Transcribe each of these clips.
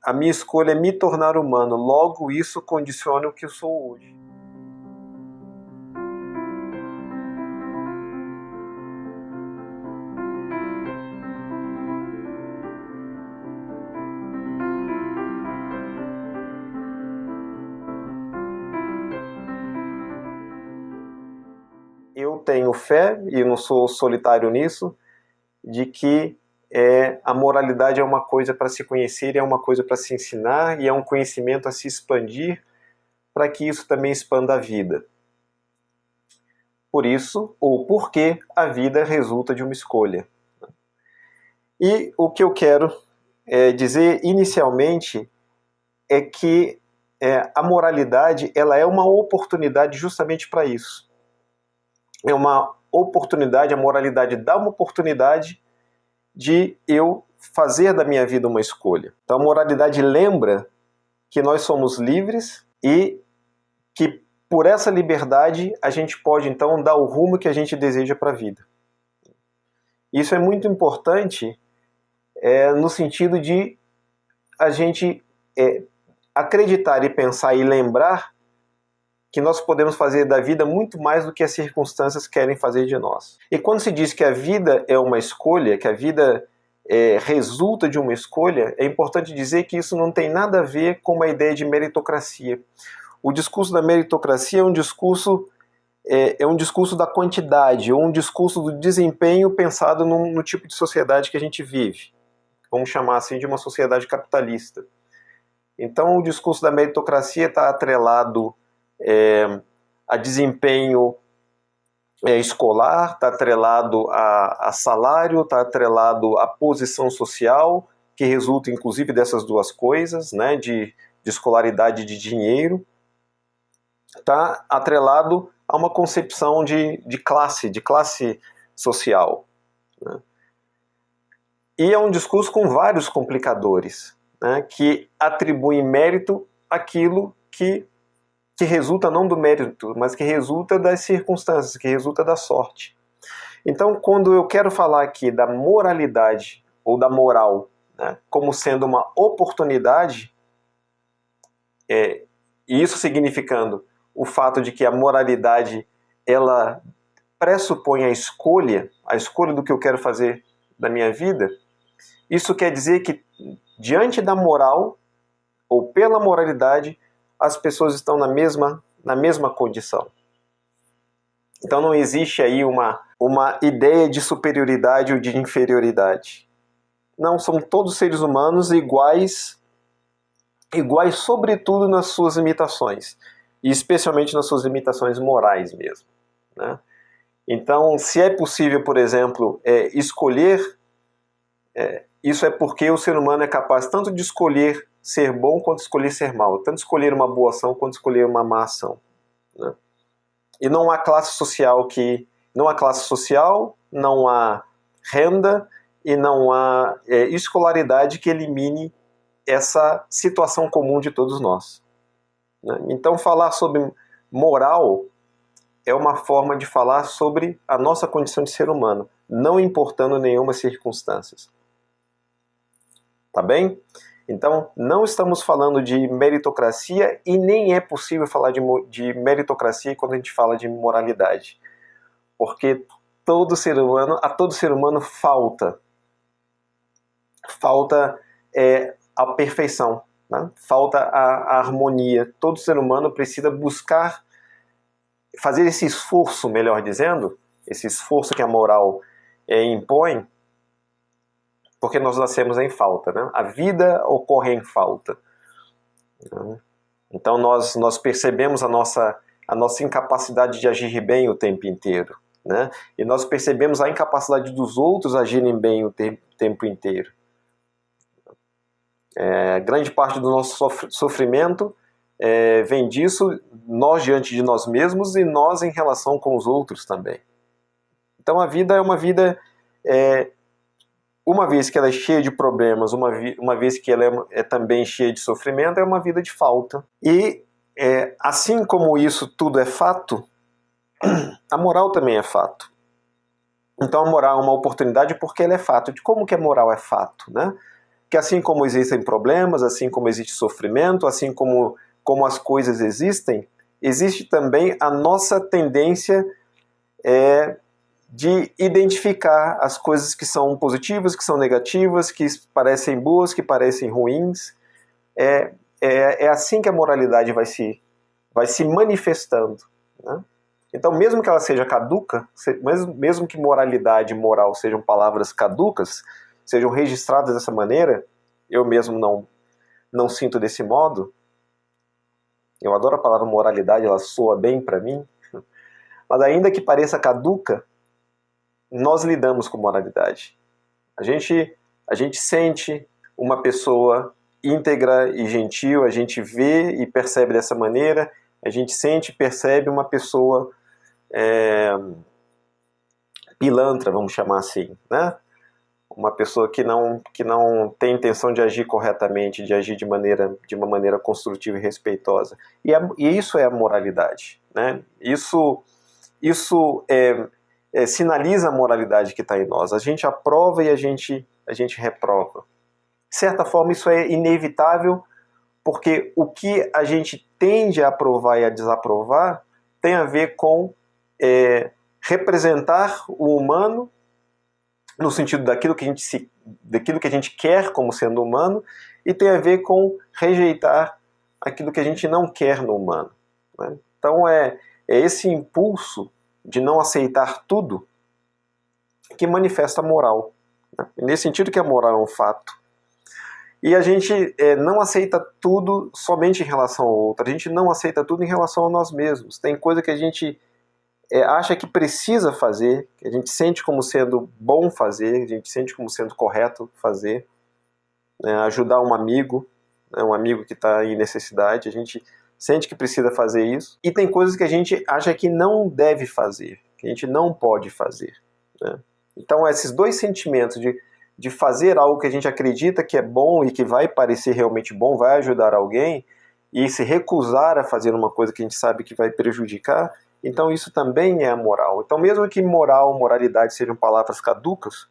a minha escolha é me tornar humano, logo isso condiciona o que eu sou hoje. Eu tenho fé, e não sou solitário nisso, de que a moralidade é uma coisa para se conhecer, é uma coisa para se ensinar, e é um conhecimento a se expandir, para que isso também expanda a vida. Por isso, ou porque a vida resulta de uma escolha. E o que eu quero dizer inicialmente é que a moralidade ela é uma oportunidade justamente para isso. É uma oportunidade, a moralidade dá uma oportunidade de eu fazer da minha vida uma escolha. Então a moralidade lembra que nós somos livres e que por essa liberdade a gente pode então dar o rumo que a gente deseja para a vida. Isso é muito importante no sentido de a gente acreditar e pensar e lembrar que nós podemos fazer da vida muito mais do que as circunstâncias querem fazer de nós. E quando se diz que a vida é uma escolha, que a vida resulta de uma escolha, é importante dizer que isso não tem nada a ver com uma ideia de meritocracia. O discurso da meritocracia é um discurso da quantidade, ou um discurso do desempenho pensado no tipo de sociedade que a gente vive. Vamos chamar assim de uma sociedade capitalista. Então o discurso da meritocracia está atrelado a desempenho escolar, está atrelado a salário, está atrelado a posição social, que resulta inclusive dessas duas coisas, né, de escolaridade e de dinheiro. Está atrelado a uma concepção de classe social. Né? E é um discurso com vários complicadores, né, que atribuem mérito àquilo que resulta não do mérito, mas que resulta das circunstâncias, que resulta da sorte. Então, quando eu quero falar aqui da moralidade, ou da moral, né, como sendo uma oportunidade, e isso significando o fato de que a moralidade ela pressupõe a escolha do que eu quero fazer da minha vida, isso quer dizer que diante da moral, ou pela moralidade, as pessoas estão na mesma condição. Então não existe aí uma ideia de superioridade ou de inferioridade. Não, são todos seres humanos iguais sobretudo nas suas limitações, e especialmente nas suas limitações morais mesmo. Né? Então, se é possível, por exemplo, escolher, isso é porque o ser humano é capaz tanto de escolher ser bom quanto escolher ser mal, tanto escolher uma boa ação quanto escolher uma má ação. Né? E não há classe social, não há renda e não há escolaridade que elimine essa situação comum de todos nós. Né? Então falar sobre moral é uma forma de falar sobre a nossa condição de ser humano, não importando nenhuma circunstâncias. Tá bem? Então, não estamos falando de meritocracia e nem é possível falar de meritocracia quando a gente fala de moralidade. Porque a todo ser humano falta a perfeição, né? Falta a harmonia. Todo ser humano precisa buscar fazer esse esforço, melhor dizendo, esse esforço que a moral impõe, porque nós nascemos em falta, né? A vida ocorre em falta. Então nós percebemos a nossa incapacidade de agir bem o tempo inteiro, né? E nós percebemos a incapacidade dos outros agirem bem o tempo inteiro. Grande parte do nosso sofrimento vem disso, nós diante de nós mesmos e nós em relação com os outros também. Então a vida é uma vida... uma vez que ela é cheia de problemas, uma vez que ela é também cheia de sofrimento, é uma vida de falta. E assim como isso tudo é fato, a moral também é fato. Então a moral é uma oportunidade porque ela é fato. De como que a moral é fato? Né? que assim como existem problemas, assim como existe sofrimento, assim como as coisas existem, existe também a nossa tendência de identificar as coisas que são positivas, que são negativas, que parecem boas, que parecem ruins. É assim que a moralidade vai se manifestando, né? Então, mesmo que ela seja caduca, mesmo que moralidade e moral sejam palavras caducas, sejam registradas dessa maneira, eu mesmo não sinto desse modo. Eu adoro a palavra moralidade, ela soa bem para mim. Mas ainda que pareça caduca, nós lidamos com moralidade. A gente sente uma pessoa íntegra e gentil, a gente vê e percebe dessa maneira, a gente sente e percebe uma pessoa pilantra, vamos chamar assim, né? Uma pessoa que não tem intenção de agir corretamente, de agir de uma maneira construtiva e respeitosa. E isso é a moralidade, né? Isso sinaliza a moralidade que está em nós. A gente aprova e a gente reprova. De certa forma, isso é inevitável, porque o que a gente tende a aprovar e a desaprovar tem a ver com representar o humano no sentido daquilo que a gente quer como sendo humano, e tem a ver com rejeitar aquilo que a gente não quer no humano, né? Então é esse impulso de não aceitar tudo que manifesta a moral, né? Nesse sentido que a moral é um fato. E a gente não aceita tudo somente em relação ao outro, a gente não aceita tudo em relação a nós mesmos. Tem coisa que a gente acha que precisa fazer, que a gente sente como sendo bom fazer, a gente sente como sendo correto fazer, né? Ajudar um amigo que está em necessidade, a gente sente que precisa fazer isso. E tem coisas que a gente acha que não deve fazer, que a gente não pode fazer, né? Então esses dois sentimentos de fazer algo que a gente acredita que é bom e que vai parecer realmente bom, vai ajudar alguém, e se recusar a fazer uma coisa que a gente sabe que vai prejudicar, então isso também é a moral. Então mesmo que moralidade sejam palavras caducas,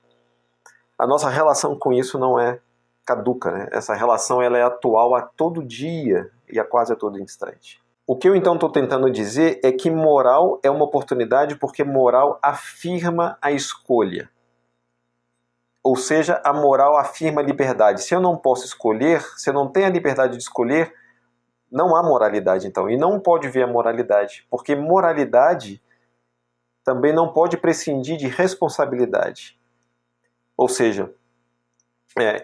a nossa relação com isso não é caduca, né? Essa relação ela é atual a todo dia e a quase a todo instante. O que eu então estou tentando dizer é que moral é uma oportunidade porque moral afirma a escolha. Ou seja, a moral afirma a liberdade. Se eu não posso escolher, se eu não tenho a liberdade de escolher, não há moralidade então. E não pode ver a moralidade, porque moralidade também não pode prescindir de responsabilidade. Ou seja,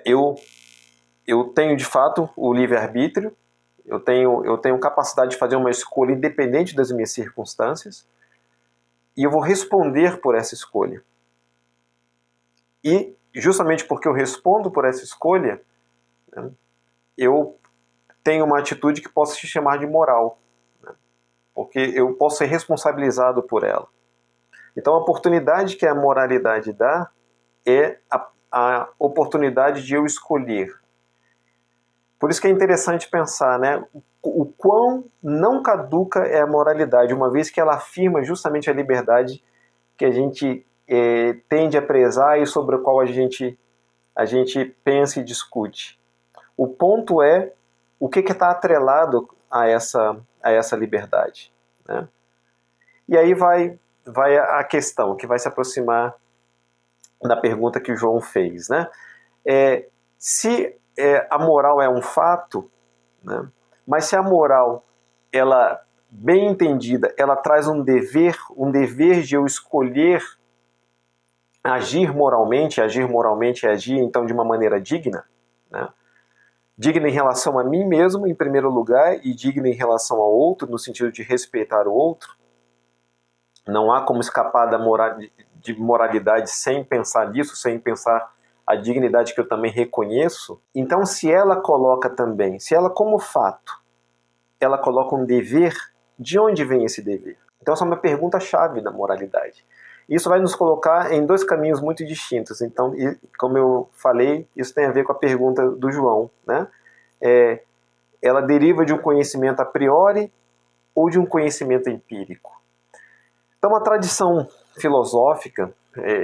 eu tenho de fato o livre-arbítrio, eu tenho capacidade de fazer uma escolha independente das minhas circunstâncias, e eu vou responder por essa escolha. E justamente porque eu respondo por essa escolha, né, eu tenho uma atitude que posso se chamar de moral, né, porque eu posso ser responsabilizado por ela. Então a oportunidade que a moralidade dá é a oportunidade de eu escolher. Por isso que é interessante pensar, né, o quão não caduca é a moralidade, uma vez que ela afirma justamente a liberdade que a gente tende a prezar e sobre a qual a gente pensa e discute. O ponto é o que está atrelado a essa liberdade, né? E aí vai a questão que vai se aproximar da pergunta que o João fez, né? Se a moral é um fato, né? Mas se a moral, ela bem entendida, ela traz um dever de eu escolher agir moralmente é agir então de uma maneira digna, né? Digna em relação a mim mesmo, em primeiro lugar, e digna em relação ao outro, no sentido de respeitar o outro. Não há como escapar de moralidade sem pensar nisso, sem pensar a dignidade que eu também reconheço. Então, se ela coloca também, se ela como fato, ela coloca um dever, de onde vem esse dever? Então, essa é uma pergunta-chave da moralidade. Isso vai nos colocar em dois caminhos muito distintos. Então, como eu falei, isso tem a ver com a pergunta do João, né? Ela deriva de um conhecimento a priori ou de um conhecimento empírico? Então, a tradição filosófica,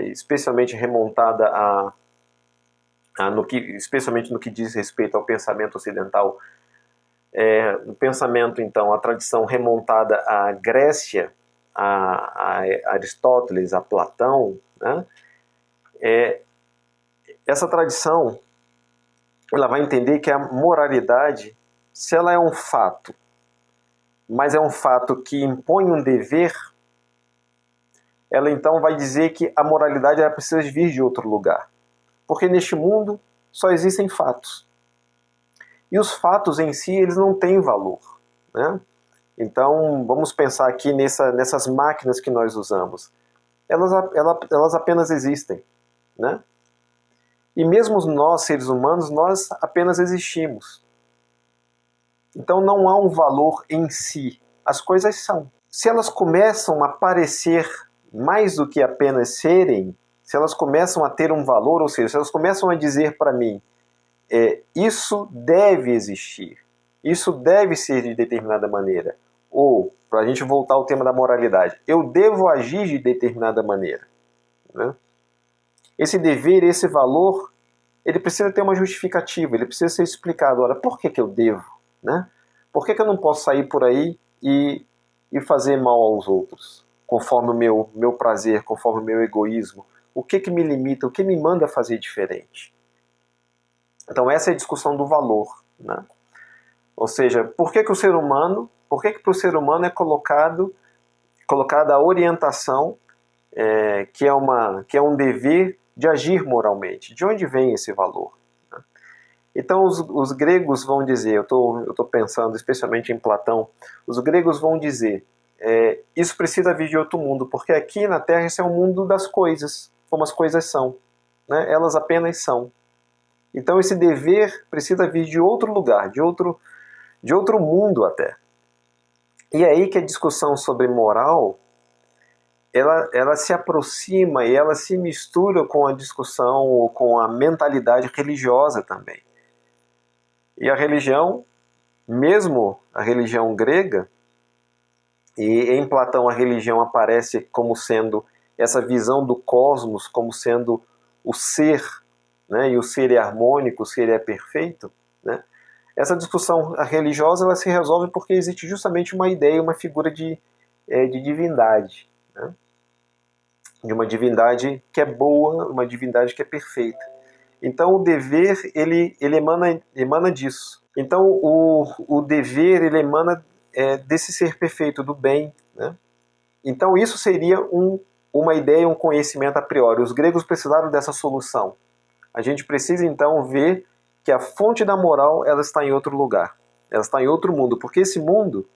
especialmente remontada especialmente no que diz respeito ao pensamento ocidental. No pensamento, então, a tradição remontada à Grécia, a Aristóteles, a Platão, né? Essa tradição, ela vai entender que a moralidade, se ela é um fato, mas é um fato que impõe um dever, ela então vai dizer que a moralidade ela precisa vir de outro lugar. Porque neste mundo só existem fatos. E os fatos em si, eles não têm valor, né? Então, vamos pensar aqui nessas máquinas que nós usamos. Elas apenas existem, né? E mesmo nós, seres humanos, nós apenas existimos. Então não há um valor em si. As coisas são. Se elas começam a parecer mais do que apenas serem, se elas começam a ter um valor, ou seja, se elas começam a dizer para mim, isso deve existir, isso deve ser de determinada maneira, ou, para a gente voltar ao tema da moralidade, eu devo agir de determinada maneira, né? Esse dever, esse valor, ele precisa ter uma justificativa, ele precisa ser explicado. Olha, por que eu devo, né? Por que eu não posso sair por aí e fazer mal aos outros, conforme o meu prazer, conforme o meu egoísmo? O que me limita, o que me manda fazer diferente? Então essa é a discussão do valor, né? Ou seja, por que o ser humano, por que para o ser humano é colocada a orientação que é um dever de agir moralmente? De onde vem esse valor? Então os gregos vão dizer, eu estou pensando especialmente em Platão, os gregos vão dizer, isso precisa vir de outro mundo, porque aqui na Terra esse é o mundo das coisas, como as coisas são, né? Elas apenas são. Então esse dever precisa vir de outro lugar, de outro mundo até. E é aí que a discussão sobre moral, ela se aproxima e ela se mistura com a discussão ou com a mentalidade religiosa também. E a religião, mesmo a religião grega, e em Platão a religião aparece como sendo essa visão do cosmos, como sendo o ser, né? E o ser é harmônico, o ser é perfeito, né? Essa discussão religiosa ela se resolve porque existe justamente uma ideia, uma figura de divindade, né? De uma divindade que é boa, uma divindade que é perfeita. Então o dever ele emana disso. Então o dever ele emana desse ser perfeito, do bem, né? Então isso seria uma ideia, um conhecimento a priori. Os gregos precisaram dessa solução. A gente precisa então ver que a fonte da moral ela está em outro lugar. Ela está em outro mundo, porque esse mundo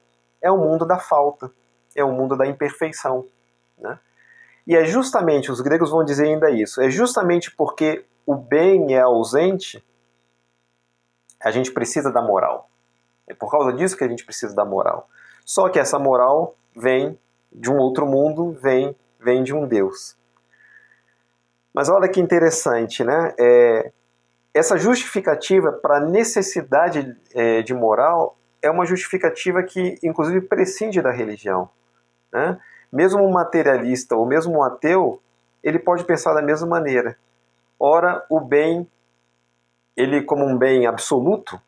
é o mundo da falta, é o mundo da imperfeição, né? E é justamente, os gregos vão dizer ainda isso, é justamente porque o bem é ausente, a gente precisa da moral. É por causa disso que a gente precisa da moral. Só que essa moral vem de um outro mundo, vem de um Deus. Mas olha que interessante, né? Essa justificativa para a necessidade de moral é uma justificativa que, inclusive, prescinde da religião, né? Mesmo um materialista ou mesmo um ateu, ele pode pensar da mesma maneira. Ora, o bem, ele como um bem absoluto,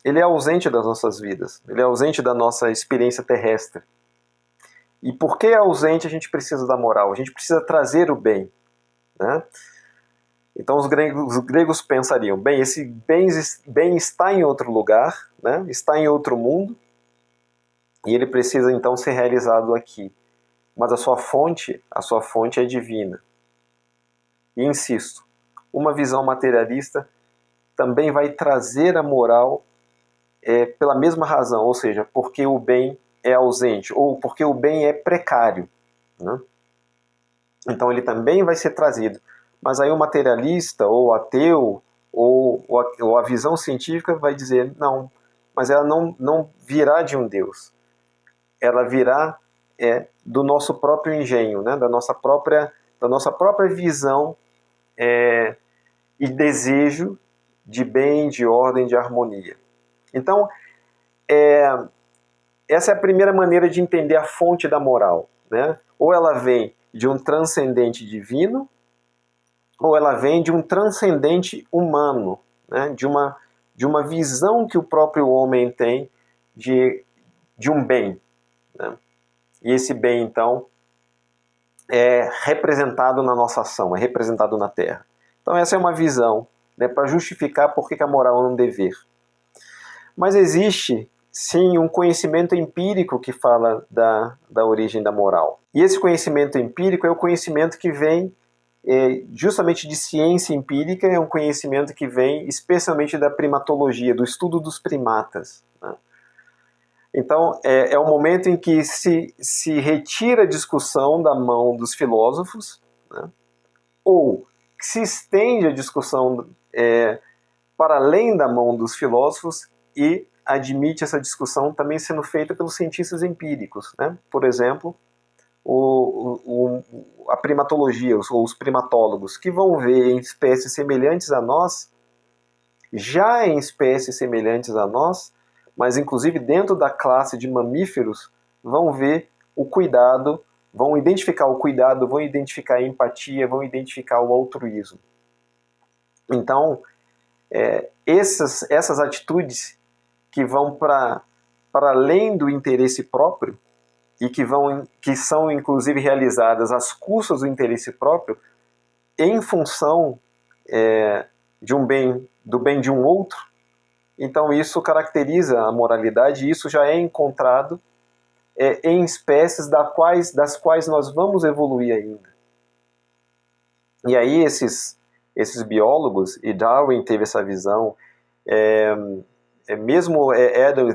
ele é ausente das nossas vidas, ele é ausente da nossa experiência terrestre. E porque é ausente, a gente precisa da moral, a gente precisa trazer o bem, né? Então os gregos pensariam, bem, esse bem está em outro lugar, né? Está em outro mundo, e ele precisa então ser realizado aqui. Mas a sua fonte é divina. E insisto, uma visão materialista também vai trazer a moral pela mesma razão, ou seja, porque o bem é ausente, ou porque o bem é precário, né? Então ele também vai ser trazido. Mas aí o materialista, ou o ateu, ou a visão científica vai dizer, não, mas ela não virá de um Deus. Ela virá do nosso próprio engenho, né? da nossa própria visão e desejo de bem, de ordem, de harmonia. Então, essa é a primeira maneira de entender a fonte da moral, né? Ou ela vem de um transcendente divino, ou ela vem de um transcendente humano, né? de uma visão que o próprio homem tem de um bem. Né? E esse bem, então, é representado na nossa ação, é representado na Terra. Então essa é uma visão, né, para justificar por que a moral é um dever. Mas existe, sim, um conhecimento empírico que fala da origem da moral. E esse conhecimento empírico é o conhecimento que vem justamente de ciência empírica, é um conhecimento que vem especialmente da primatologia, do estudo dos primatas. Né? Então, é o momento em que se retira a discussão da mão dos filósofos, né? Ou se estende a discussão para além da mão dos filósofos e admite essa discussão também sendo feita pelos cientistas empíricos. Né? Por exemplo, a primatologia, ou os primatólogos, que vão ver em espécies semelhantes a nós, já em espécies semelhantes a nós, mas inclusive dentro da classe de mamíferos, vão ver o cuidado, vão identificar o cuidado, vão identificar a empatia, vão identificar o altruísmo. Então, essas atitudes que vão para além do interesse próprio, e que são inclusive realizadas às custas do interesse próprio, em função do bem de um outro, então isso caracteriza a moralidade, e isso já é encontrado em espécies das quais nós vamos evoluir ainda. E aí esses biólogos, e Darwin teve essa visão, mesmo Adam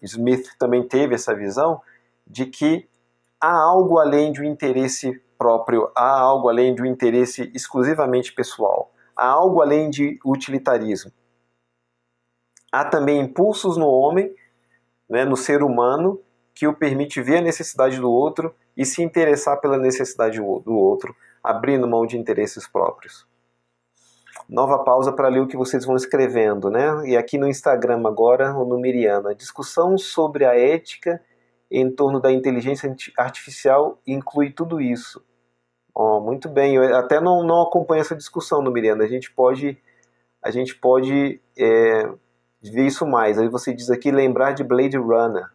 Smith também teve essa visão, de que há algo além do interesse próprio, há algo além do interesse exclusivamente pessoal, há algo além de utilitarismo. Há também impulsos no homem, né, no ser humano, que o permite ver a necessidade do outro e se interessar pela necessidade do outro, abrindo mão de interesses próprios. Nova pausa para ler o que vocês vão escrevendo, né? E aqui no Instagram agora, ou no Miriana, discussão sobre a ética em torno da inteligência artificial inclui tudo isso. Muito bem, eu até não acompanho essa discussão no Miriana, a gente pode ver isso mais. Aí você diz aqui, lembrar de Blade Runner.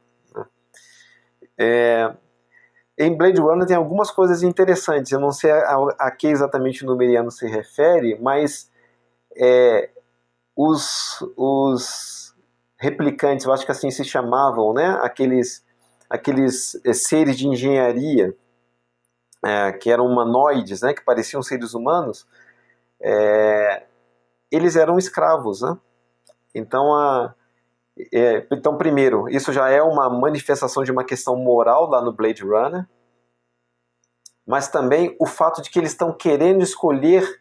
Em Blade Runner tem algumas coisas interessantes, eu não sei a que exatamente o Numeriano se refere, mas os replicantes, eu acho que assim se chamavam, né? Aqueles seres de engenharia que eram humanoides, né? Que pareciam seres humanos, eles eram escravos, né? Então, primeiro, isso já é uma manifestação de uma questão moral lá no Blade Runner, mas também o fato de que eles estão querendo escolher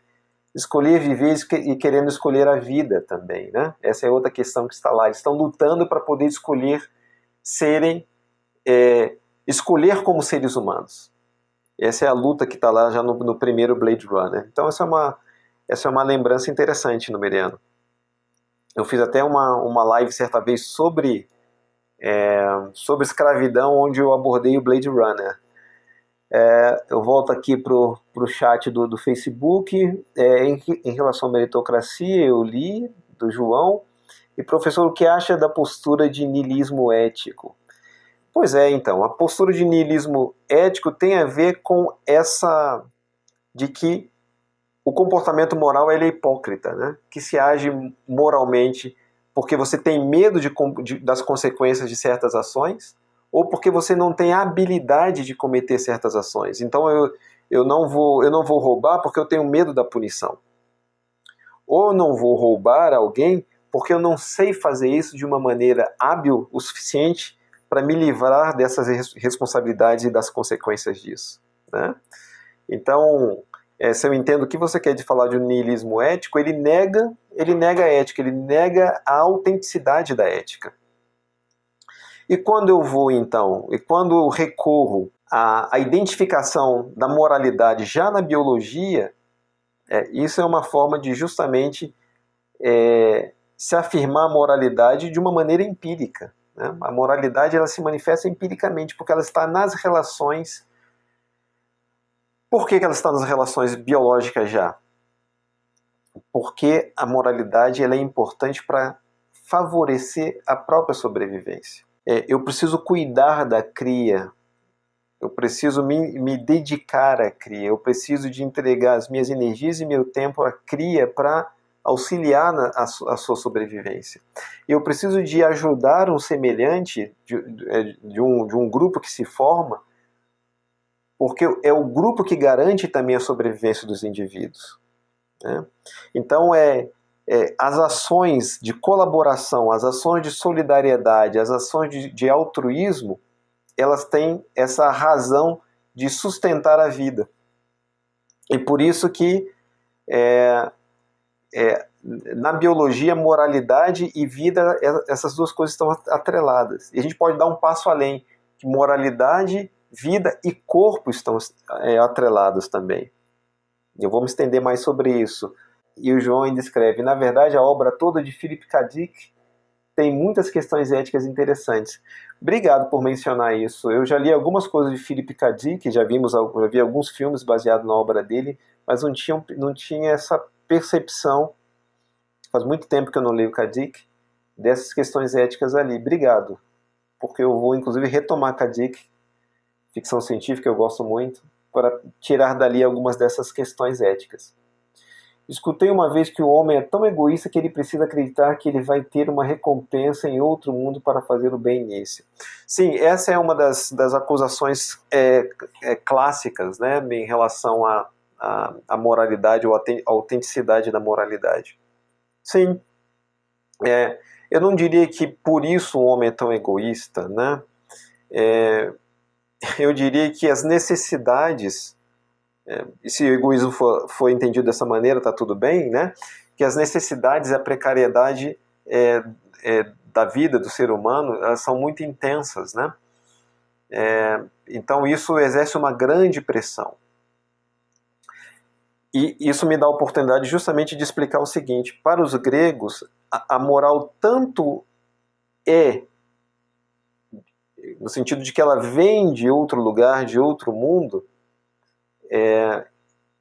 viver e querendo escolher a vida também, né? Essa é outra questão que está lá. Eles estão lutando para poder escolher escolher como seres humanos. Essa é a luta que está lá já no primeiro Blade Runner. Então essa é uma lembrança interessante, Numeriano. Eu fiz até uma live certa vez sobre escravidão, onde eu abordei o Blade Runner. Eu volto aqui para o chat do Facebook. Em relação à meritocracia, eu li do João. E professor, o que acha da postura de niilismo ético? Pois então, a postura de niilismo ético tem a ver com essa de que o comportamento moral ele é hipócrita, né? Que se age moralmente porque você tem medo das consequências de certas ações, ou porque você não tem a habilidade de cometer certas ações. Então eu não vou roubar porque eu tenho medo da punição. Ou eu não vou roubar alguém porque eu não sei fazer isso de uma maneira hábil o suficiente para me livrar dessas responsabilidades e das consequências disso. Né? Então, se eu entendo o que você quer de falar de um niilismo ético, ele nega a ética, ele nega a autenticidade da ética. E quando eu vou, então, e quando eu recorro à identificação da moralidade já na biologia, isso é uma forma de justamente se afirmar a moralidade de uma maneira empírica. Né? A moralidade ela se manifesta empiricamente, porque ela está nas relações. Por que ela está nas relações biológicas já? porque a moralidade ela é importante para favorecer a própria sobrevivência. Eu preciso cuidar da cria, eu preciso me dedicar à cria, eu preciso de entregar as minhas energias e meu tempo à cria para auxiliar a sua sobrevivência. Eu preciso de ajudar um semelhante de um grupo que se forma, porque é o grupo que garante também a sobrevivência dos indivíduos, né? Então, as ações de colaboração, as ações de solidariedade, as ações de altruísmo, elas têm essa razão de sustentar a vida. E por isso que na biologia, moralidade e vida, essas duas coisas estão atreladas. E a gente pode dar um passo além, que moralidade, vida e corpo estão atrelados também. Eu vou me estender mais sobre isso. E o João ainda escreve, na verdade, a obra toda de Philip K. Dick tem muitas questões éticas interessantes. Obrigado por mencionar isso. Eu já li algumas coisas de Philip K. Dick, já vi alguns filmes baseados na obra dele, mas não tinha essa percepção, faz muito tempo que eu não leio K. Dick, dessas questões éticas ali. Obrigado, porque eu vou inclusive retomar K. Dick, ficção científica eu gosto muito, para tirar dali algumas dessas questões éticas. Escutei uma vez que o homem é tão egoísta que ele precisa acreditar que ele vai ter uma recompensa em outro mundo para fazer o bem nesse. Sim, essa é uma das acusações clássicas, né, em relação à moralidade ou à autenticidade da moralidade. Sim, eu não diria que por isso o homem é tão egoísta, né? Eu diria que as necessidades, e se o egoísmo for entendido dessa maneira, está tudo bem, né? Que as necessidades e a precariedade da vida do ser humano, elas são muito intensas, né? Então isso exerce uma grande pressão. E isso me dá a oportunidade justamente de explicar o seguinte: para os gregos, a moral tanto no sentido de que ela vem de outro lugar, de outro mundo,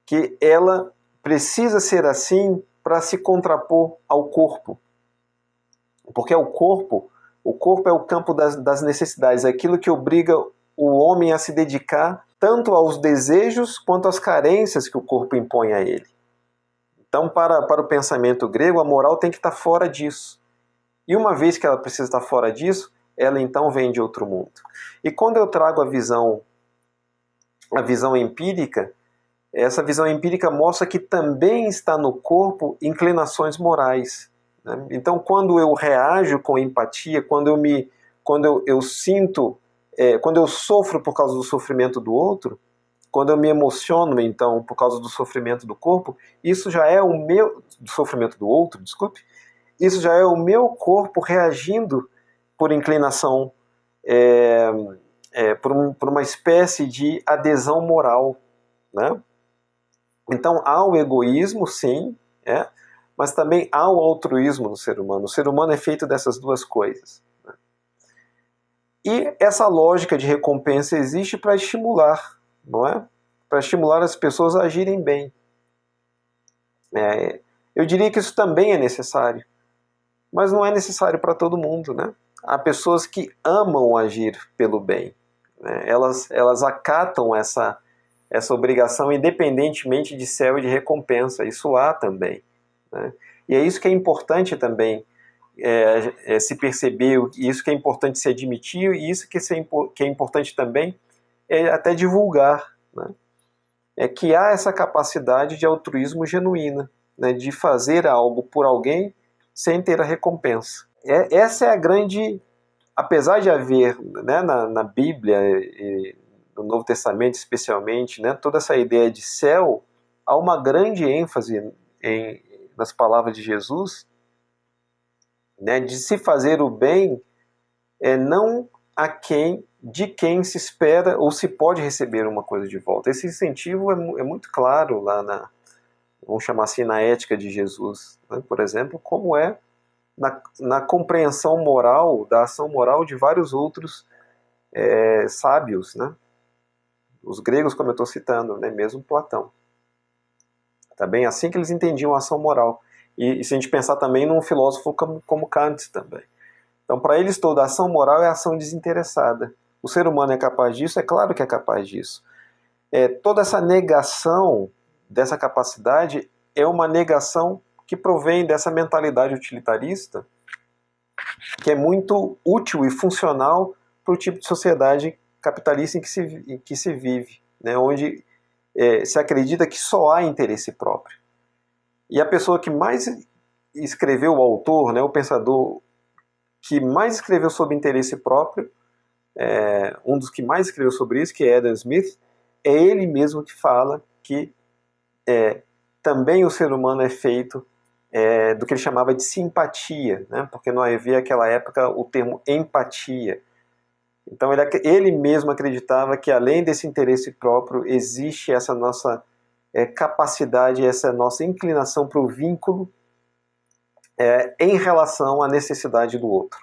que ela precisa ser assim para se contrapor ao corpo. Porque o corpo é o campo das necessidades, é aquilo que obriga o homem a se dedicar tanto aos desejos quanto às carências que o corpo impõe a ele. Então, para o pensamento grego, a moral tem que estar fora disso. E uma vez que ela precisa estar fora disso, ela então vem de outro mundo. E quando eu trago a visão empírica, essa visão empírica mostra que também está no corpo inclinações morais, né? Então, quando eu reajo com empatia, quando eu sinto, quando eu sofro por causa do sofrimento do outro, quando eu me emociono, então, por causa do sofrimento do corpo, isso já é do sofrimento do outro, desculpe, isso já é o meu corpo reagindo por inclinação, por uma espécie de adesão moral, né? Então há o egoísmo, sim, mas também há o altruísmo no ser humano. O ser humano é feito dessas duas coisas, né? E essa lógica de recompensa existe para estimular, não é? Para estimular as pessoas a agirem bem. Eu diria que isso também é necessário, mas não é necessário para todo mundo, né? Há pessoas que amam agir pelo bem, né? Elas acatam essa obrigação independentemente de céu e de recompensa. Isso há também, né? E é isso que é importante também se perceber, isso que é importante se admitir, e isso que é importante também até divulgar, né? É que há essa capacidade de altruísmo genuína, né? De fazer algo por alguém sem ter a recompensa. Essa é a grande... Apesar de haver, né, na Bíblia e no Novo Testamento especialmente, né, toda essa ideia de céu, há uma grande ênfase nas palavras de Jesus, né, de se fazer o bem não de quem se espera ou se pode receber uma coisa de volta. Esse incentivo é muito claro lá vamos chamar assim, na ética de Jesus, né, por exemplo, como na compreensão moral, da ação moral de vários outros sábios, né? Os gregos, como eu estou citando, né? Mesmo Platão. Tá bem? Assim que eles entendiam a ação moral. E se a gente pensar também num filósofo como Kant também. Então, para eles, toda ação moral é ação desinteressada. O ser humano é capaz disso? É claro que é capaz disso. Toda essa negação dessa capacidade é uma negação que provém dessa mentalidade utilitarista, que é muito útil e funcional para o tipo de sociedade capitalista em que se vive, né? Onde se acredita que só há interesse próprio. E a pessoa que mais escreveu, o autor, né, o pensador que mais escreveu sobre interesse próprio, um dos que mais escreveu sobre isso, que é Adam Smith, é ele mesmo que fala que também o ser humano é feito do que ele chamava de simpatia, né? Porque não havia naquela época o termo empatia. Então ele mesmo acreditava que além desse interesse próprio existe essa nossa capacidade, essa nossa inclinação para o vínculo em relação à necessidade do outro.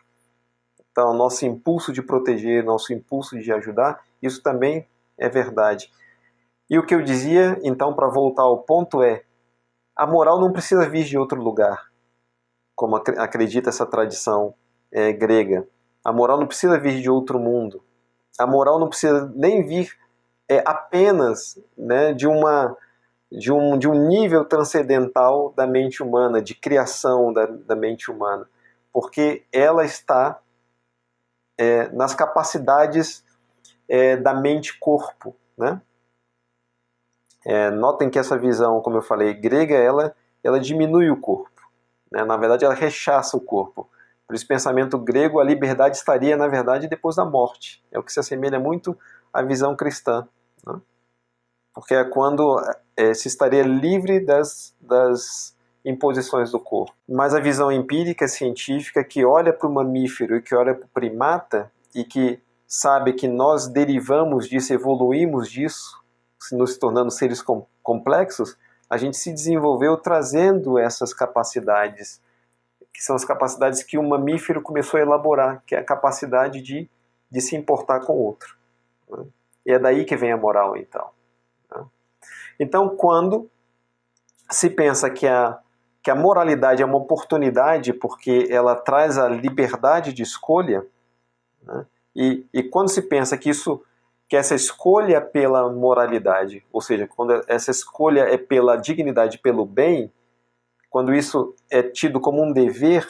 Então, nosso impulso de proteger, nosso impulso de ajudar, isso também é verdade. E o que eu dizia, então, para voltar ao ponto a moral não precisa vir de outro lugar, como acredita essa tradição grega. A moral não precisa vir de outro mundo. A moral não precisa nem vir apenas, né, de um nível transcendental da mente humana, de criação da mente humana, porque ela está nas capacidades da mente-corpo, né? Notem que essa visão, como eu falei, grega, ela diminui o corpo, né? Na verdade, ela rechaça o corpo. Por esse pensamento grego, a liberdade estaria, na verdade, depois da morte. É o que se assemelha muito à visão cristã, né? Porque é quando se estaria livre das imposições do corpo. Mas a visão empírica, científica, que olha para o mamífero e que olha para o primata e que sabe que nós derivamos disso, evoluímos disso, nos tornando seres complexos, a gente se desenvolveu trazendo essas capacidades, que são as capacidades que o mamífero começou a elaborar, que é a capacidade de se importar com o outro, né? E é daí que vem a moral, então. Então, quando se pensa que a moralidade é uma oportunidade porque ela traz a liberdade de escolha, né? E quando se pensa que essa escolha pela moralidade, ou seja, quando essa escolha é pela dignidade, pelo bem, quando isso é tido como um dever,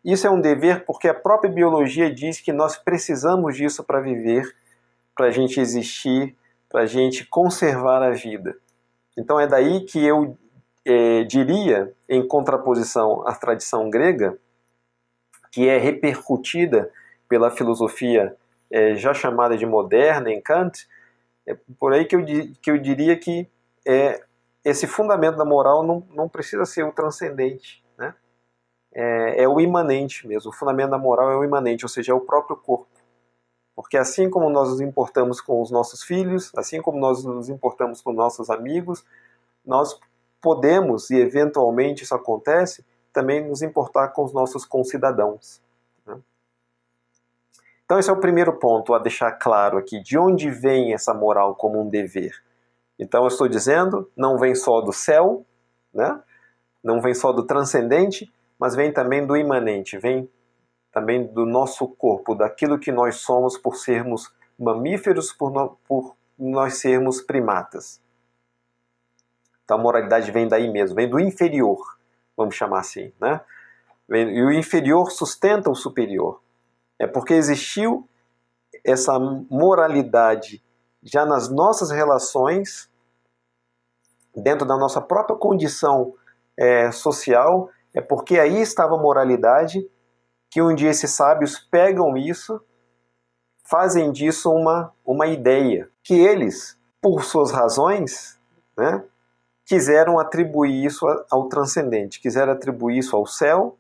isso é um dever porque a própria biologia diz que nós precisamos disso para viver, para a gente existir, para a gente conservar a vida. Então é daí que eu diria, em contraposição à tradição grega, que é repercutida pela filosofia já chamada de moderna em Kant, é por aí que eu diria que esse fundamento da moral não precisa ser o transcendente, né? É o imanente mesmo. O fundamento da moral é o imanente, ou seja, é o próprio corpo. Porque assim como nós nos importamos com os nossos filhos, assim como nós nos importamos com nossos amigos, nós podemos, e eventualmente isso acontece, também nos importar com os nossos concidadãos, né? Então esse é o primeiro ponto a deixar claro aqui, de onde vem essa moral como um dever. Então eu estou dizendo, não vem só do céu, né? Não vem só do transcendente, mas vem também do imanente, vem também do nosso corpo, daquilo que nós somos por sermos mamíferos, por nós sermos primatas. Então a moralidade vem daí mesmo, vem do inferior, vamos chamar assim, né? E o inferior sustenta o superior. É porque existiu essa moralidade já nas nossas relações, dentro da nossa própria condição social, é porque aí estava a moralidade, que um dia esses sábios pegam isso, fazem disso uma ideia, que eles, por suas razões, né, quiseram atribuir isso ao transcendente, quiseram atribuir isso ao céu,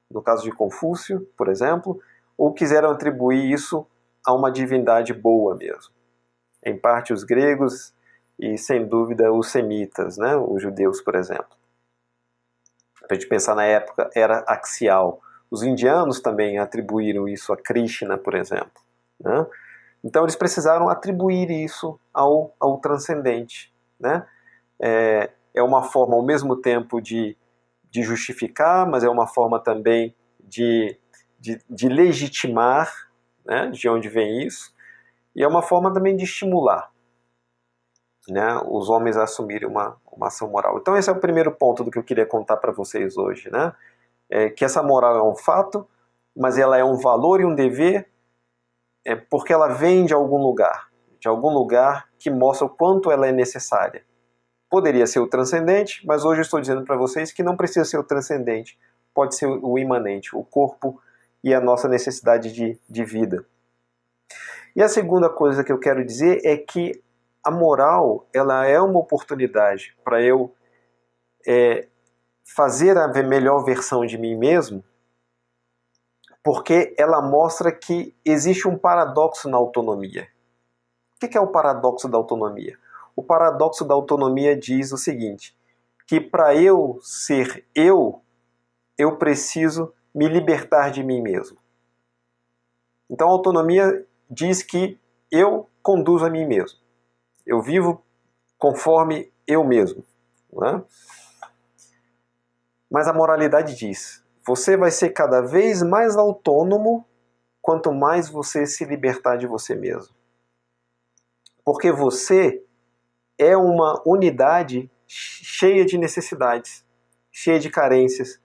no caso de Confúcio, por exemplo, ou quiseram atribuir isso a uma divindade boa mesmo. Em parte os gregos e, sem dúvida, os semitas, né, os judeus, por exemplo. Para a gente pensar na época, era axial. Os indianos também atribuíram isso a Krishna, por exemplo, né? Então eles precisaram atribuir isso ao transcendente, né? é uma forma ao mesmo tempo de justificar, mas é uma forma também de legitimar, né, de onde vem isso, e é uma forma também de estimular, né, os homens a assumirem uma ação moral. Então esse é o primeiro ponto do que eu queria contar para vocês hoje, né? Que essa moral é um fato, mas ela é um valor e um dever, porque ela vem de algum lugar que mostra o quanto ela é necessária. Poderia ser o transcendente, mas hoje eu estou dizendo para vocês que não precisa ser o transcendente, pode ser o imanente, o corpo e a nossa necessidade de vida. E a segunda coisa que eu quero dizer é que a moral, ela é uma oportunidade para eu fazer a melhor versão de mim mesmo, porque ela mostra que existe um paradoxo na autonomia. O que é o paradoxo da autonomia? O paradoxo da autonomia diz o seguinte, que para eu ser eu preciso me libertar de mim mesmo. Então a autonomia diz que eu conduzo a mim mesmo. Eu vivo conforme eu mesmo, né? Mas a moralidade diz, você vai ser cada vez mais autônomo quanto mais você se libertar de você mesmo. Porque você é uma unidade cheia de necessidades, cheia de carências,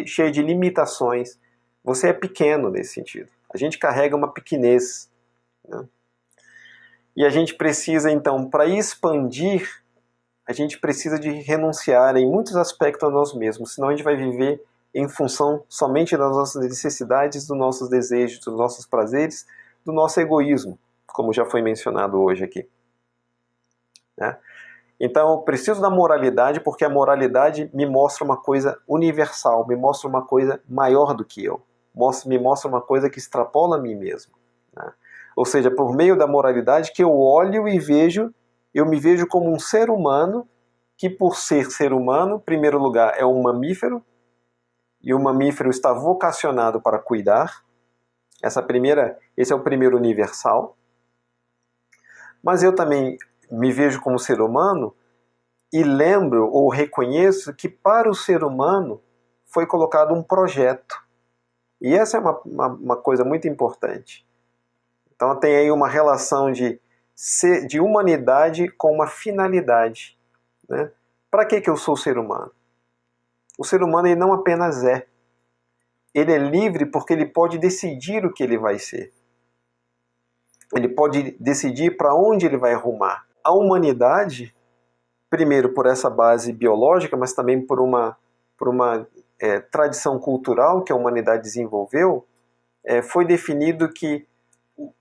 cheia de limitações. Você é pequeno nesse sentido. A gente carrega uma pequenez, né? E a gente precisa, então, para expandir, a gente precisa de renunciar em muitos aspectos a nós mesmos, senão a gente vai viver em função somente das nossas necessidades, dos nossos desejos, dos nossos prazeres, do nosso egoísmo, como já foi mencionado hoje aqui, né? Então eu preciso da moralidade porque a moralidade me mostra uma coisa universal, me mostra uma coisa maior do que eu, me mostra uma coisa que extrapola a mim mesmo, né? Ou seja, por meio da moralidade que eu olho e vejo, eu me vejo como um ser humano que, por ser humano, em primeiro lugar, é um mamífero, e o mamífero está vocacionado para cuidar. Esse é o primeiro universal. Mas eu também me vejo como ser humano e lembro ou reconheço que para o ser humano foi colocado um projeto. E essa é uma coisa muito importante. Então tem aí uma relação de humanidade com uma finalidade, né? Para que eu sou ser humano? O ser humano ele não apenas é. Ele é livre porque ele pode decidir o que ele vai ser. Ele pode decidir para onde ele vai rumar. A humanidade, primeiro por essa base biológica, mas também por uma tradição cultural que a humanidade desenvolveu, foi definido que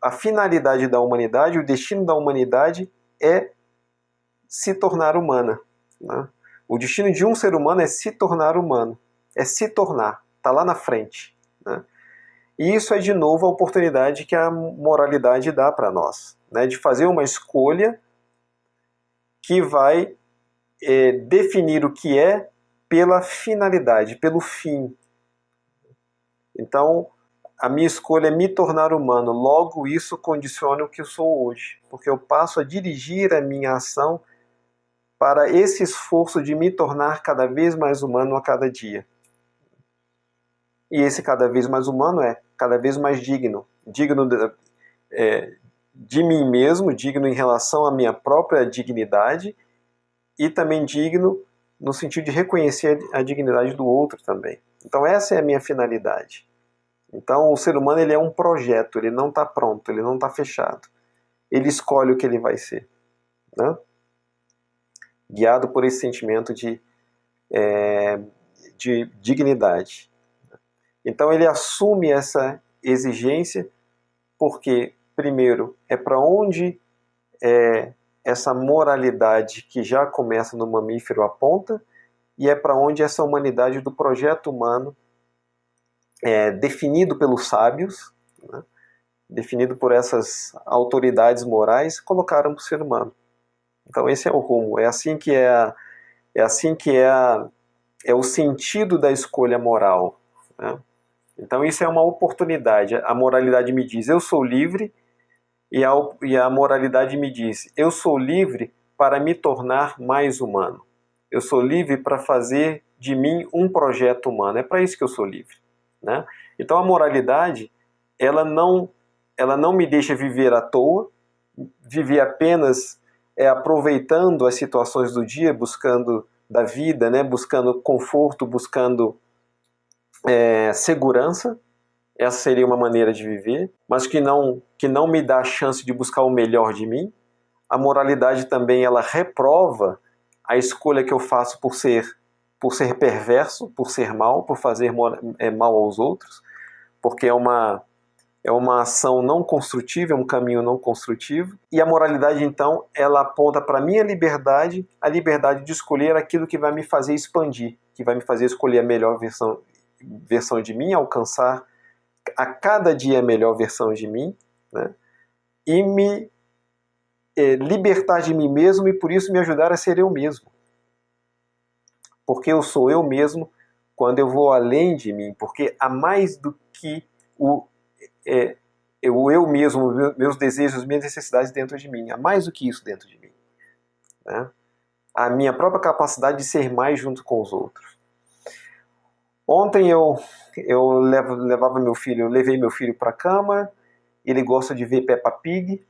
a finalidade da humanidade, o destino da humanidade é se tornar humana, né? O destino de um ser humano é se tornar humano, é se tornar, está lá na frente, né? E isso é de novo a oportunidade que a moralidade dá para nós, né? De fazer uma escolha que vai definir o que é pela finalidade, pelo fim. Então, a minha escolha é me tornar humano, logo isso condiciona o que eu sou hoje, porque eu passo a dirigir a minha ação para esse esforço de me tornar cada vez mais humano a cada dia. E esse cada vez mais humano é cada vez mais digno, digno de mim mesmo, digno em relação à minha própria dignidade e também digno no sentido de reconhecer a dignidade do outro também. Então essa é a minha finalidade. Então o ser humano ele é um projeto, ele não está pronto, ele não está fechado. Ele escolhe o que ele vai ser, né? Guiado por esse sentimento de dignidade. Então ele assume essa exigência porque, primeiro, é para onde essa moralidade que já começa no mamífero aponta e é para onde essa humanidade do projeto humano definido pelos sábios, né, definido por essas autoridades morais, colocaram para o ser humano. Então esse é o rumo, é assim que é o sentido da escolha moral, né? Então isso é uma oportunidade. A moralidade me diz, eu sou livre, e a moralidade me diz, eu sou livre para me tornar mais humano. Eu sou livre para fazer de mim um projeto humano. É para isso que eu sou livre, né? Então a moralidade, ela não me deixa viver à toa, viver apenas aproveitando as situações do dia, buscando da vida, né? Buscando conforto, buscando segurança. Essa seria uma maneira de viver, mas que não me dá a chance de buscar o melhor de mim. A moralidade também, ela reprova a escolha que eu faço por ser perverso, por ser mal, por fazer mal aos outros, porque é uma ação não construtiva, é um caminho não construtivo. E a moralidade, então, ela aponta para a minha liberdade, a liberdade de escolher aquilo que vai me fazer expandir, que vai me fazer escolher a melhor versão de mim, alcançar a cada dia a melhor versão de mim, né? E me libertar de mim mesmo e por isso me ajudar a ser eu mesmo. Porque eu sou eu mesmo quando eu vou além de mim, porque há mais do que o eu mesmo, meus desejos, minhas necessidades dentro de mim, há mais do que isso dentro de mim, né? A minha própria capacidade de ser mais junto com os outros. Ontem eu levei meu filho para a cama, ele gosta de ver Peppa Pig,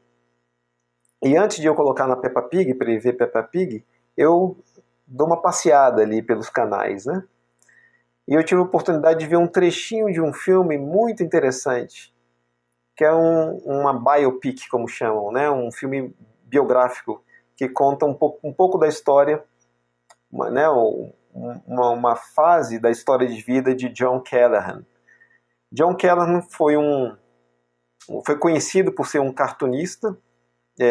e antes de eu colocar na Peppa Pig, para ele ver Peppa Pig, eu dou uma passeada ali pelos canais, né? E eu tive a oportunidade de ver um trechinho de um filme muito interessante, que é uma biopic, como chamam, né? Um filme biográfico que conta um pouco da história, né? Uma fase da história de vida de John Callaghan. John Callaghan foi conhecido por ser um cartunista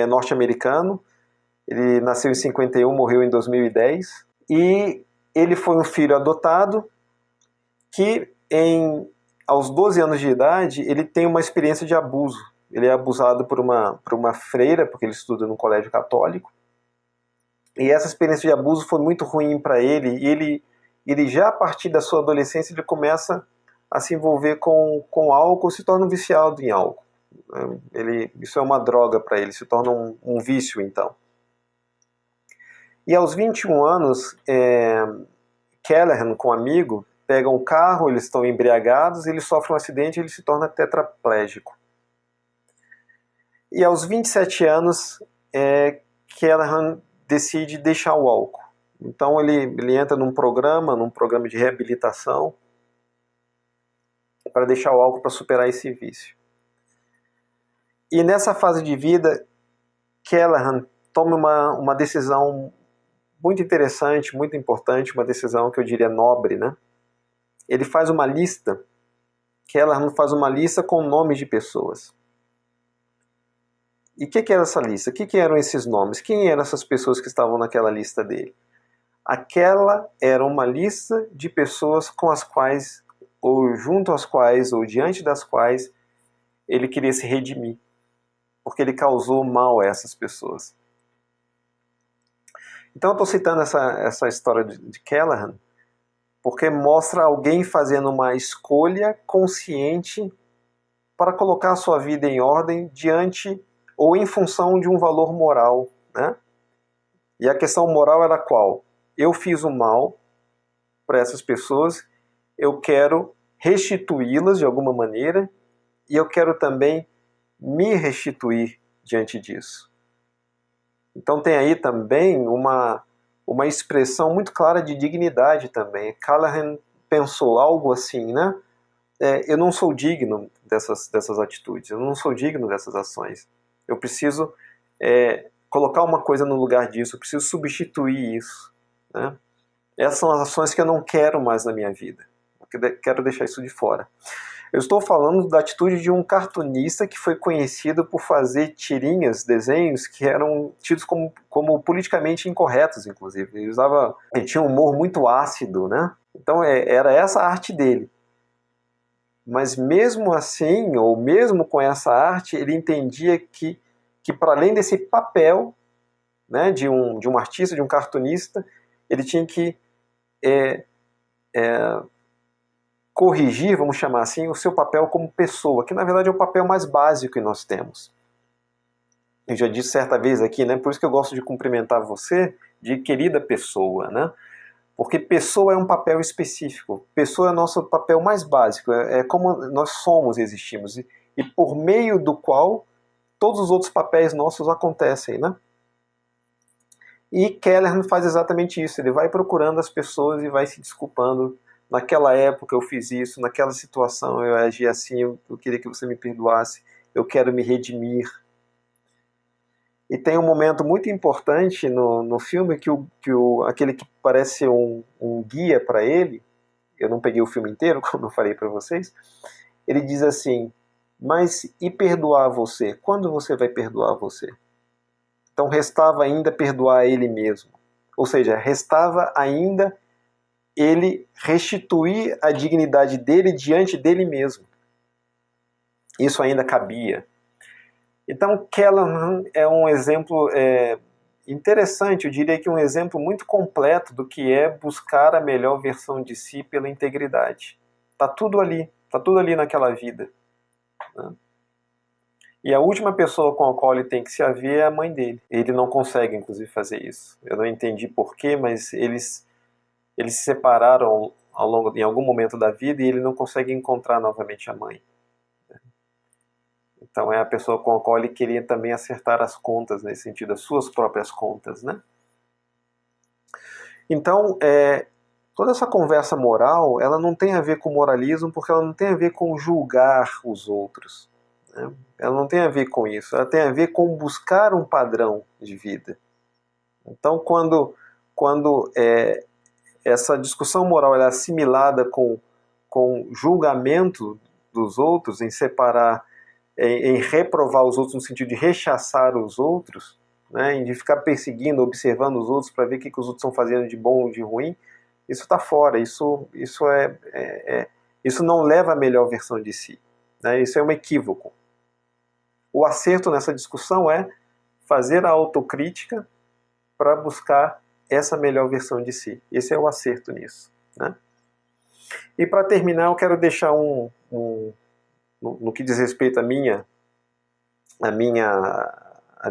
norte-americano. Ele nasceu em 51, morreu em 2010. E ele foi um filho adotado que, aos 12 anos de idade, ele tem uma experiência de abuso. Ele é abusado por uma freira, porque ele estuda num colégio católico. E essa experiência de abuso foi muito ruim para ele. E ele já a partir da sua adolescência, ele começa a se envolver com álcool, se torna um viciado em álcool. Isso é uma droga para ele, se torna um vício, então. E aos 21 anos, Callaghan, com um amigo, pegam um carro, eles estão embriagados, ele sofre um acidente e ele se torna tetraplégico. E aos 27 anos, Callaghan decide deixar o álcool. Então ele entra num programa de reabilitação para deixar o álcool, para superar esse vício. E nessa fase de vida, Callaghan toma uma decisão muito interessante, muito importante, uma decisão que eu diria nobre, né? Ele faz uma lista, Callaghan faz uma lista com nomes de pessoas. E o que era essa lista? O que eram esses nomes? Quem eram essas pessoas que estavam naquela lista dele? Aquela era uma lista de pessoas com as quais, ou junto às quais, ou diante das quais, ele queria se redimir, porque ele causou mal a essas pessoas. Então eu estou citando essa história de Callaghan, porque mostra alguém fazendo uma escolha consciente para colocar a sua vida em ordem diante ou em função de um valor moral, né? E a questão moral era qual? Eu fiz o mal para essas pessoas, eu quero restituí-las de alguma maneira e eu quero também me restituir diante disso. Então tem aí também uma expressão muito clara de dignidade também. Callaghan pensou algo assim, né? Eu não sou digno dessas atitudes, eu não sou digno dessas ações. Eu preciso colocar uma coisa no lugar disso, eu preciso substituir isso, né? Essas são as ações que eu não quero mais na minha vida. Eu quero deixar isso de fora. Eu estou falando da atitude de um cartunista que foi conhecido por fazer tirinhas, desenhos que eram tidos como politicamente incorretos, inclusive. Ele tinha um humor muito ácido, né? Então era essa a arte dele. Mas mesmo assim, ou mesmo com essa arte, ele entendia que para além desse papel, né, de um artista, de um cartunista, ele tinha que corrigir, vamos chamar assim, o seu papel como pessoa, que na verdade é o papel mais básico que nós temos. Eu já disse certa vez aqui, né, por isso que eu gosto de cumprimentar você, de querida pessoa, né? Porque pessoa é um papel específico, pessoa é o nosso papel mais básico, é como nós somos e existimos, e por meio do qual todos os outros papéis nossos acontecem, né? E Keller faz exatamente isso, ele vai procurando as pessoas e vai se desculpando. Naquela época eu fiz isso, naquela situação eu agi assim, eu queria que você me perdoasse, eu quero me redimir. E tem um momento muito importante no filme que, aquele que parece um guia para ele, eu não peguei o filme inteiro, como eu falei para vocês, ele diz assim, mas e perdoar você? Quando você vai perdoar você? Então restava ainda perdoar ele mesmo. Ou seja, restava ainda ele restituir a dignidade dele diante dele mesmo. Isso ainda cabia. Então Callahan é um exemplo interessante, eu diria que um exemplo muito completo do que é buscar a melhor versão de si pela integridade. Está tudo ali naquela vida, né? E a última pessoa com a qual ele tem que se haver é a mãe dele. Ele não consegue, inclusive, fazer isso. Eu não entendi porquê, mas eles se separaram em algum momento da vida e ele não consegue encontrar novamente a mãe. Então é a pessoa com a qual ele queria também acertar as contas, nesse sentido, as suas próprias contas, né? Então, toda essa conversa moral, ela não tem a ver com moralismo, porque ela não tem a ver com julgar os outros, né? Ela não tem a ver com isso, ela tem a ver com buscar um padrão de vida. Então, quando essa discussão moral é assimilada com julgamento dos outros, em separar, em reprovar os outros no sentido de rechaçar os outros, né, de ficar perseguindo, observando os outros para ver o que os outros estão fazendo de bom ou de ruim, isso está fora, isso não leva à melhor versão de si, né, isso é um equívoco. O acerto nessa discussão é fazer a autocrítica para buscar essa melhor versão de si. Esse é o acerto nisso, né? E para terminar, eu quero deixar no que diz respeito à minha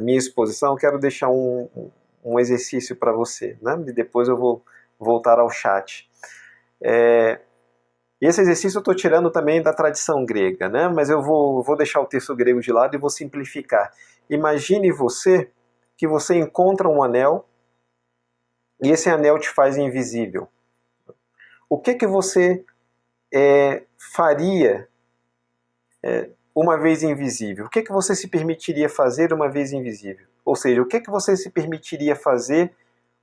exposição, eu quero deixar um exercício para você, né? E depois eu vou voltar ao chat. Esse exercício eu estou tirando também da tradição grega, né? Mas eu vou deixar o texto grego de lado e vou simplificar. Imagine que você encontra um anel e esse anel te faz invisível. O que você faria uma vez invisível? O que você se permitiria fazer uma vez invisível? Ou seja, o que você se permitiria fazer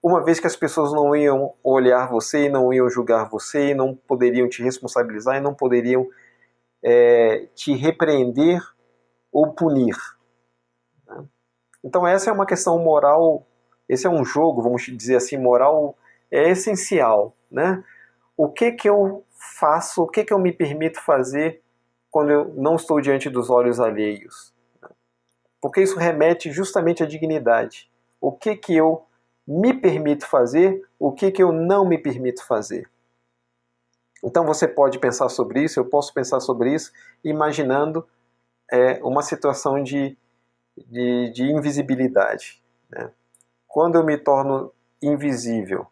uma vez que as pessoas não iam olhar você, e não iam julgar você, e não poderiam te responsabilizar, e não poderiam te repreender ou punir? Então essa é uma questão moral, esse é um jogo, vamos dizer assim, moral essencial, né? O que eu faço, o que eu me permito fazer quando eu não estou diante dos olhos alheios? Porque isso remete justamente à dignidade. O que eu me permito fazer, o que eu não me permito fazer? Então você pode pensar sobre isso, eu posso pensar sobre isso, imaginando uma situação de invisibilidade, né? Quando eu me torno invisível,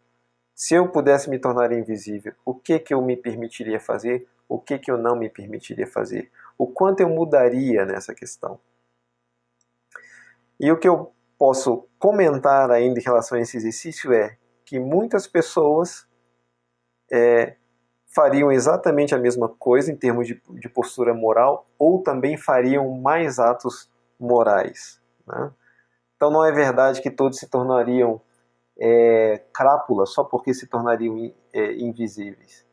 se eu pudesse me tornar invisível, o que eu me permitiria fazer, o que eu não me permitiria fazer? O quanto eu mudaria nessa questão? E o que eu posso comentar ainda em relação a esse exercício é que muitas pessoas fariam exatamente a mesma coisa em termos de postura moral, ou também fariam mais atos morais, né? Então não é verdade que todos se tornariam crápulas só porque se tornariam invisíveis.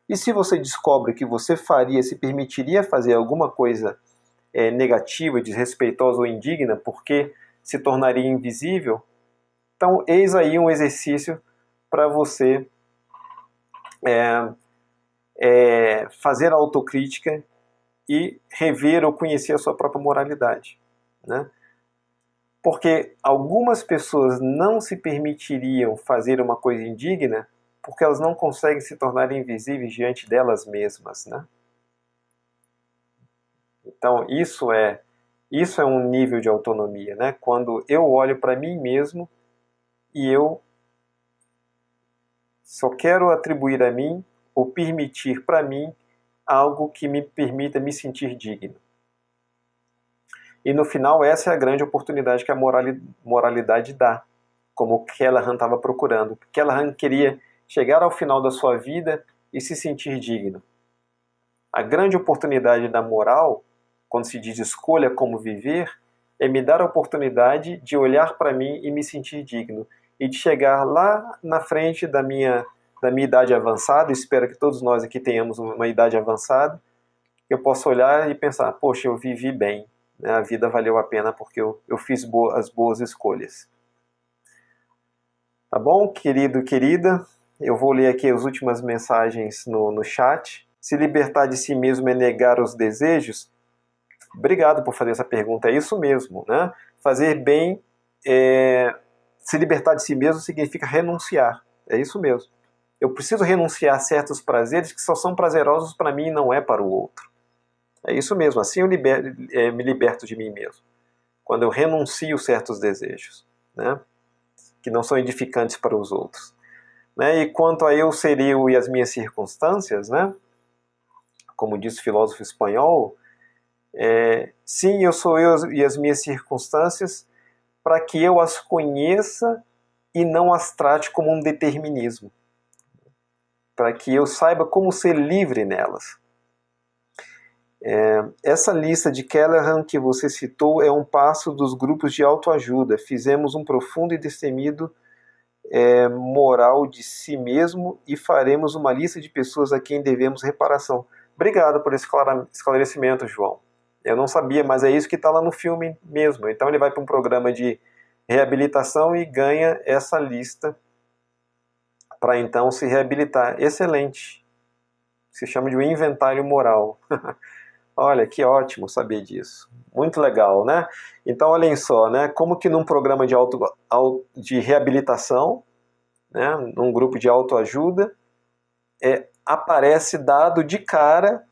E se você descobre que você se permitiria fazer alguma coisa negativa, desrespeitosa ou indigna porque se tornaria invisível, então eis aí um exercício para você fazer a autocrítica e rever ou conhecer a sua própria moralidade, né? Porque algumas pessoas não se permitiriam fazer uma coisa indigna porque elas não conseguem se tornar invisíveis diante delas mesmas, né? Então isso é um nível de autonomia, né? Quando eu olho para mim mesmo e eu Só quero atribuir a mim ou permitir para mim algo que me permita me sentir digno. E no final, essa é a grande oportunidade que a moralidade dá, como Callahan estava procurando. Callahan queria chegar ao final da sua vida e se sentir digno. A grande oportunidade da moral, quando se diz escolha como viver, é me dar a oportunidade de olhar para mim e me sentir digno. E de chegar lá na frente da minha idade avançada, espero que todos nós aqui tenhamos uma idade avançada, que eu possa olhar e pensar, poxa, eu vivi bem, né? A vida valeu a pena porque eu fiz as boas escolhas. Tá bom, querido, querida? Eu vou ler aqui as últimas mensagens no chat. Se libertar de si mesmo é negar os desejos? Obrigado por fazer essa pergunta, é isso mesmo, né? Fazer bem, se libertar de si mesmo significa renunciar, é isso mesmo. Eu preciso renunciar a certos prazeres que só são prazerosos para mim e não é para o outro. É isso mesmo, assim eu me liberto de mim mesmo. Quando eu renuncio certos desejos, né? Que não são edificantes para os outros. Né? E quanto a eu ser eu e as minhas circunstâncias, né? Como diz o filósofo espanhol, sim, eu sou eu e as minhas circunstâncias para que eu as conheça e não as trate como um determinismo. Para que eu saiba como ser livre nelas. Essa lista de Callahan que você citou é um passo dos grupos de autoajuda. Fizemos um profundo e destemido moral de si mesmo e faremos uma lista de pessoas a quem devemos reparação. Obrigado por esse esclarecimento, João. Eu não sabia, mas é isso que está lá no filme mesmo. Então ele vai para um programa de reabilitação e ganha essa lista para então se reabilitar. Excelente. Se chama de um inventário moral. Olha, que ótimo saber disso. Muito legal, né? Então, olhem só, né? Como que num programa de reabilitação, né? Num grupo de autoajuda, aparece dado de cara,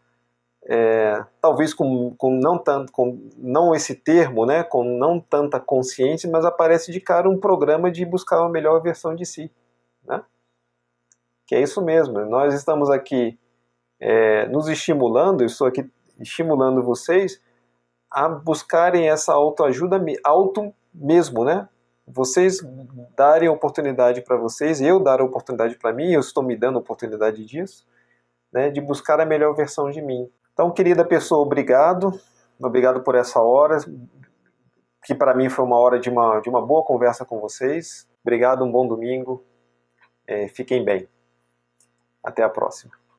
talvez com não esse termo, né? Com não tanta consciência, mas aparece de cara um programa de buscar uma melhor versão de si, né? Que é isso mesmo. Nós estamos aqui nos estimulando, eu estou aqui estimulando vocês a buscarem essa autoajuda mesmo, né? Vocês darem oportunidade para vocês, eu dar a oportunidade para mim, eu estou me dando a oportunidade disso, né? De buscar a melhor versão de mim. Então, querida pessoa, obrigado por essa hora, que para mim foi uma hora de uma boa conversa com vocês. Obrigado, um bom domingo, fiquem bem. Até a próxima.